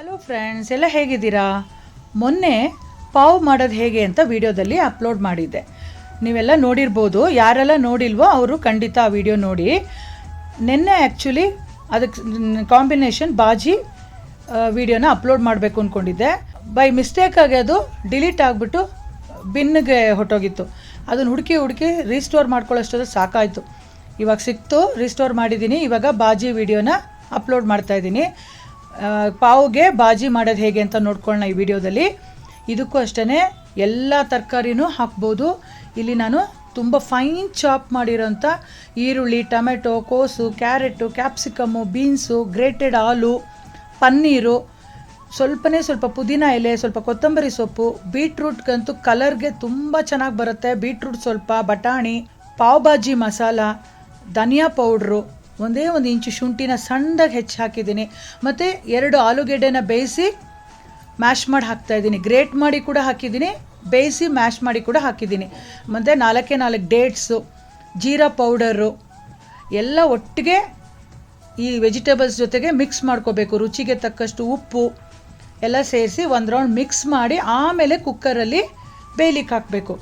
Hello friends, ಎಲ್ಲ ಹೇಗಿದ್ದೀರಾ? ಮೊನ್ನೆ ಪಾವ್ ಮಾಡೋದು ಹೇಗೆ ಅಂತ ವಿಡಿಯೋದಲ್ಲಿ ಅಪ್ಲೋಡ್ ಮಾಡಿದ್ದೆ. ನೀವೆಲ್ಲ ನೋಡಿರ್ಬೋದು. ಯಾರೆಲ್ಲ ನೋಡಿಲ್ವೋ ಅವರು ಖಂಡಿತ ಆ ವಿಡಿಯೋ ನೋಡಿ. ನಿನ್ನೆ ಆ್ಯಕ್ಚುಲಿ ಅದಕ್ಕೆ ಕಾಂಬಿನೇಷನ್ ಬಾಜಿ ವಿಡಿಯೋನ ಅಪ್ಲೋಡ್ ಮಾಡಬೇಕು ಅಂದ್ಕೊಂಡಿದ್ದೆ. ಬೈ ಮಿಸ್ಟೇಕಾಗಿ ಅದು ಡಿಲೀಟ್ ಆಗಿಬಿಟ್ಟು ಬಿನ್ನಿಗೆ ಹೊಟ್ಟೋಗಿತ್ತು. ಅದನ್ನು ಹುಡುಕಿ ರೀಸ್ಟೋರ್ ಮಾಡ್ಕೊಳ್ಳೋಷ್ಟೊಂದು ಸಾಕಾಯಿತು. ಇವಾಗ ಸಿಕ್ತು, ರೀಸ್ಟೋರ್ ಮಾಡಿದ್ದೀನಿ. ಇವಾಗ ಬಾಜಿ ವಿಡಿಯೋನ ಅಪ್ಲೋಡ್ ಮಾಡ್ತಾಯಿದ್ದೀನಿ. ಪಾವ್ಗೆ ಬಾಜಿ ಮಾಡೋದು ಹೇಗೆ ಅಂತ ನೋಡ್ಕೊಳ್ಳೋಣ ಈ ವಿಡಿಯೋದಲ್ಲಿ. ಇದಕ್ಕೂ ಅಷ್ಟೇ ಎಲ್ಲ ತರಕಾರಿನೂ ಹಾಕ್ಬೋದು. ಇಲ್ಲಿ ನಾನು ತುಂಬ ಫೈನ್ ಚಾಪ್ ಮಾಡಿರೋಂಥ ಈರುಳ್ಳಿ, ಟೊಮೆಟೊ, ಕೋಸು, ಕ್ಯಾರೆಟು, ಕ್ಯಾಪ್ಸಿಕಮ್ಮು, ಬೀನ್ಸು, ಗ್ರೇಟೆಡ್ ಆಲೂ, ಪನ್ನೀರು, ಸ್ವಲ್ಪ ಪುದೀನ ಎಲೆ, ಸ್ವಲ್ಪ ಕೊತ್ತಂಬರಿ ಸೊಪ್ಪು, ಬೀಟ್ರೂಟ್ಗಂತೂ ಕಲರ್ಗೆ ತುಂಬ ಚೆನ್ನಾಗಿ ಬರುತ್ತೆ. ಬೀಟ್ರೂಟ್ ಸ್ವಲ್ಪ, ಬಟಾಣಿ, ಪಾವ್ ಭಾಜಿ ಮಸಾಲ, ಧನಿಯಾ ಪೌಡ್ರು, ಒಂದೇ ಒಂದು ಇಂಚು ಶುಂಠಿನ ಸಣ್ಣದಾಗಿ ಹೆಚ್ಚಿ ಹಾಕಿದ್ದೀನಿ. ಮತ್ತು 2 ಆಲೂಗೆಡ್ಡೆನ ಬೇಯಿಸಿ ಮ್ಯಾಶ್ ಮಾಡಿ ಹಾಕ್ತಾಯಿದ್ದೀನಿ. ಗ್ರೇಟ್ ಮಾಡಿ ಕೂಡ ಹಾಕಿದ್ದೀನಿ, ಬೇಯಿಸಿ ಮ್ಯಾಶ್ ಮಾಡಿ ಕೂಡ ಹಾಕಿದ್ದೀನಿ. ಮತ್ತು 4 ಡೇಟ್ಸು, ಜೀರಾ ಪೌಡರು ಎಲ್ಲ ಒಟ್ಟಿಗೆ ಈ ವೆಜಿಟೇಬಲ್ಸ್ ಜೊತೆಗೆ ಮಿಕ್ಸ್ ಮಾಡ್ಕೋಬೇಕು. ರುಚಿಗೆ ತಕ್ಕಷ್ಟು ಉಪ್ಪು ಎಲ್ಲ ಸೇರಿಸಿ ಒಂದು ರೌಂಡ್ ಮಿಕ್ಸ್ ಮಾಡಿ ಆಮೇಲೆ ಕುಕ್ಕರಲ್ಲಿ ಬೇಯ್ಲಿಕ್ಕೆ ಹಾಕಬೇಕು.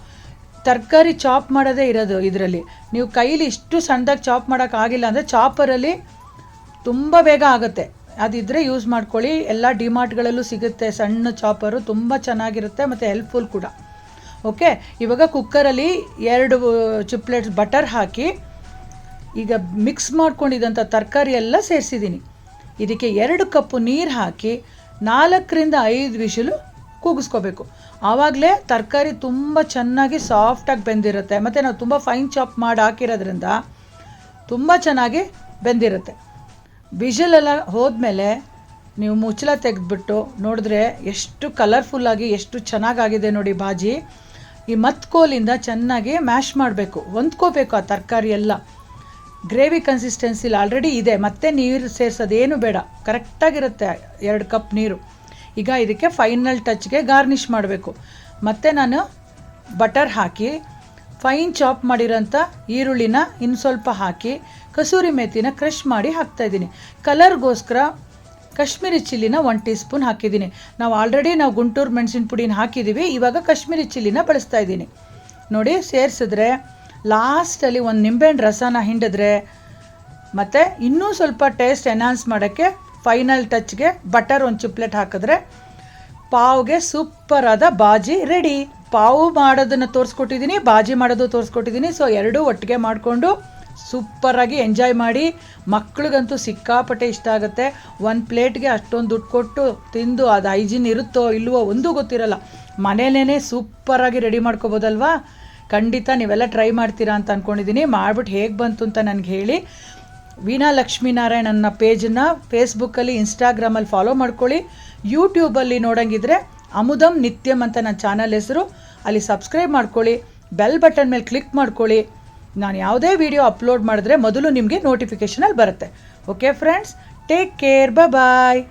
ತರಕಾರಿ ಚಾಪ್ ಮಾಡೋದೇ ಇರೋದು ಇದರಲ್ಲಿ. ನೀವು ಕೈಲಿ ಇಷ್ಟು ಸಣ್ಣದಾಗಿ ಚಾಪ್ ಮಾಡೋಕ್ಕಾಗಿಲ್ಲ ಅಂದರೆ ಚಾಪರಲ್ಲಿ ತುಂಬ ಬೇಗ ಆಗುತ್ತೆ. ಅದಿದ್ದರೆ ಯೂಸ್ ಮಾಡ್ಕೊಳ್ಳಿ. ಎಲ್ಲ ಡಿಮಾರ್ಟ್ಗಳಲ್ಲೂ ಸಿಗುತ್ತೆ ಸಣ್ಣ ಚಾಪರು, ತುಂಬ ಚೆನ್ನಾಗಿರುತ್ತೆ ಮತ್ತು ಹೆಲ್ಪ್ಫುಲ್ ಕೂಡ. ಓಕೆ, ಇವಾಗ ಕುಕ್ಕರಲ್ಲಿ 2 ಚಿಪ್ಲೆಟ್ಸ್ ಬಟರ್ ಹಾಕಿ ಈಗ ಮಿಕ್ಸ್ ಮಾಡ್ಕೊಂಡಿದ್ದಂಥ ತರಕಾರಿ ಎಲ್ಲ ಸೇರಿಸಿದ್ದೀನಿ. ಇದಕ್ಕೆ 2 ಕಪ್ಪು ನೀರು ಹಾಕಿ 4ರಿಂದ 5 ವಿಷಲು ಕೂಗಿಸ್ಕೋಬೇಕು. ಆವಾಗಲೇ ತರಕಾರಿ ತುಂಬ ಚೆನ್ನಾಗಿ ಸಾಫ್ಟಾಗಿ ಬೆಂದಿರುತ್ತೆ. ಮತ್ತು ನಾವು ತುಂಬ ಫೈನ್ ಚಾಪ್ ಮಾಡಿ ಹಾಕಿರೋದ್ರಿಂದ ತುಂಬ ಚೆನ್ನಾಗಿ ಬೆಂದಿರುತ್ತೆ. ವಿಷಲೆಲ್ಲ ಹೋದ್ಮೇಲೆ ನೀವು ಮುಚ್ಚಳ ತೆಗೆದ್ಬಿಟ್ಟು ನೋಡಿದ್ರೆ ಎಷ್ಟು ಕಲರ್ಫುಲ್ಲಾಗಿ ಎಷ್ಟು ಚೆನ್ನಾಗಾಗಿದೆ ನೋಡಿ ಬಾಜಿ. ಈ ಮತ್ಕೋಲಿಂದ ಚೆನ್ನಾಗಿ ಮ್ಯಾಶ್ ಮಾಡಬೇಕು, ಹೊಂದ್ಕೋಬೇಕು ಆ ತರಕಾರಿ ಎಲ್ಲ. ಗ್ರೇವಿ ಕನ್ಸಿಸ್ಟೆನ್ಸಿಲಿ ಆಲ್ರೆಡಿ ಇದೆ, ಮತ್ತೆ ನೀರು ಸೇರಿಸೋದೇನು ಬೇಡ, ಕರೆಕ್ಟಾಗಿರುತ್ತೆ 2 ಕಪ್ ನೀರು. ಈಗ ಇದಕ್ಕೆ ಫೈನಲ್ ಟಚ್ಗೆ ಗಾರ್ನಿಷ್ ಮಾಡಬೇಕು. ಮತ್ತು ನಾನು ಬಟರ್ ಹಾಕಿ ಫೈನ್ ಚಾಪ್ ಮಾಡಿರೋಂಥ ಈರುಳ್ಳಿನ ಇನ್ನು ಸ್ವಲ್ಪ ಹಾಕಿ ಕಸೂರಿ ಮೇಥಿನ ಕ್ರಷ್ ಮಾಡಿ ಹಾಕ್ತಾಯಿದ್ದೀನಿ. ಕಲರ್ಗೋಸ್ಕರ ಕಾಶ್ಮೀರಿ ಚಿಲ್ಲಿನ 1 ಟೀ ಸ್ಪೂನ್ ಹಾಕಿದ್ದೀನಿ. ನಾವು ಆಲ್ರೆಡಿ ಗುಂಟೂರು ಮೆಣಸಿನ ಪುಡಿನ ಹಾಕಿದ್ದೀವಿ. ಇವಾಗ ಕಾಶ್ಮೀರಿ ಚಿಲ್ಲಿನ ಬಳಸ್ತಾಯಿದ್ದೀನಿ. ನೋಡಿ, ಸೇರಿಸಿದ್ರೆ ಲಾಸ್ಟಲ್ಲಿ ಒಂದು ನಿಂಬೆಹಣ್ಣು ರಸನ ಹಿಂಡಿದ್ರೆ ಮತ್ತು ಇನ್ನೂ ಸ್ವಲ್ಪ ಟೇಸ್ಟ್ ಎನ್ಹಾನ್ಸ್ ಮಾಡೋಕ್ಕೆ ಫೈನಲ್ ಟಚ್ಗೆ ಬಟರ್ 1 ಚಿಪ್ಲೆಟ್ ಹಾಕಿದ್ರೆ ಪಾವ್ಗೆ ಸೂಪರಾದ ಬಾಜಿ ರೆಡಿ. ಪಾವು ಮಾಡೋದನ್ನು ತೋರಿಸ್ಕೊಟ್ಟಿದ್ದೀನಿ, ಬಾಜಿ ಮಾಡೋದು ತೋರಿಸ್ಕೊಟ್ಟಿದ್ದೀನಿ. ಸೊ 2 ಒಟ್ಟಿಗೆ ಮಾಡಿಕೊಂಡು ಸೂಪರಾಗಿ ಎಂಜಾಯ್ ಮಾಡಿ. ಮಕ್ಳಿಗಂತೂ ಸಿಕ್ಕಾಪಟ್ಟೆ ಇಷ್ಟ ಆಗುತ್ತೆ. 1 ಪ್ಲೇಟ್ಗೆ ಅಷ್ಟೊಂದು ದುಡ್ಡು ಕೊಟ್ಟು ತಿಂದು ಅದು ಹೈಜಿನ್ ಇರುತ್ತೋ ಇಲ್ವೋ ಒಂದೂ ಗೊತ್ತಿರಲ್ಲ. ಮನೇಲೇ ಸೂಪರಾಗಿ ರೆಡಿ ಮಾಡ್ಕೋಬೋದಲ್ವಾ? ಖಂಡಿತ ನೀವೆಲ್ಲ ಟ್ರೈ ಮಾಡ್ತೀರಾ ಅಂತ ಅಂದ್ಕೊಂಡಿದ್ದೀನಿ. ಮಾಡಿಬಿಟ್ಟು ಹೇಗೆ ಬಂತು ಅಂತ ನನಗೆ ಹೇಳಿ. ವೀಣಾ ಲಕ್ಷ್ಮೀನಾರಾಯಣ್ ನನ್ನ ಪೇಜನ್ನು ಫೇಸ್ಬುಕ್ಕಲ್ಲಿ, ಇನ್ಸ್ಟಾಗ್ರಾಮಲ್ಲಿ ಫಾಲೋ ಮಾಡ್ಕೊಳ್ಳಿ. ಯೂಟ್ಯೂಬಲ್ಲಿ ನೋಡೋಂಗಿದ್ರೆ ಅಮುದಂ ನಿತ್ಯಂ ಅಂತ ನನ್ನ ಚಾನಲ್ ಹೆಸರು, ಅಲ್ಲಿ ಸಬ್ಸ್ಕ್ರೈಬ್ ಮಾಡ್ಕೊಳ್ಳಿ. ಬೆಲ್ ಬಟನ್ ಮೇಲೆ ಕ್ಲಿಕ್ ಮಾಡ್ಕೊಳ್ಳಿ. ನಾನು ಯಾವುದೇ ವಿಡಿಯೋ ಅಪ್ಲೋಡ್ ಮಾಡಿದ್ರೆ ಮೊದಲು ನಿಮಗೆ ನೋಟಿಫಿಕೇಷನಲ್ಲಿ ಬರುತ್ತೆ. ಓಕೆ ಫ್ರೆಂಡ್ಸ್, ಟೇಕ್ ಕೇರ್, ಬಾಯ್.